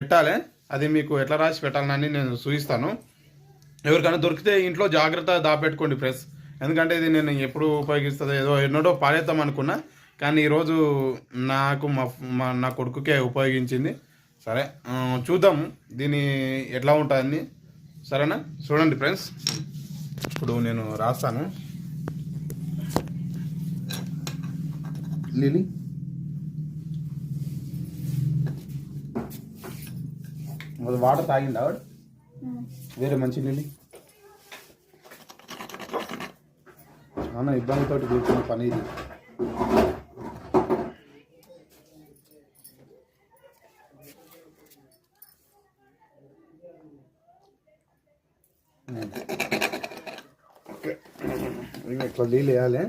పెట్టాలి. అది మీకు ఎట్లా రాసి పెట్టాలని నేను చూపిస్తాను. ఎవరికైనా దొరికితే ఇంట్లో జాగ్రత్త దాపెట్టుకోండి ఫ్రెండ్స్. ఎందుకంటే ఇది నేను ఎప్పుడు ఉపయోగిస్తుంది ఏదో ఎన్నడో పాడేద్దాం అనుకున్నా, కానీ ఈరోజు నాకు నా కొడుకుకే ఉపయోగించింది. సరే చూద్దాం దీని ఎట్లా ఉంటుందని. సరేనా, చూడండి ఫ్రెండ్స్. ఇప్పుడు నేను రాస్తాను. లిలీ వాటర్ తాగిందా ఆవిడ? వేరే మంచి నీళ్ళు చాలా ఇబ్బందితో కూర్చున్న పని ఇది. ఇట్లా నీళ్ళు వేయాలి.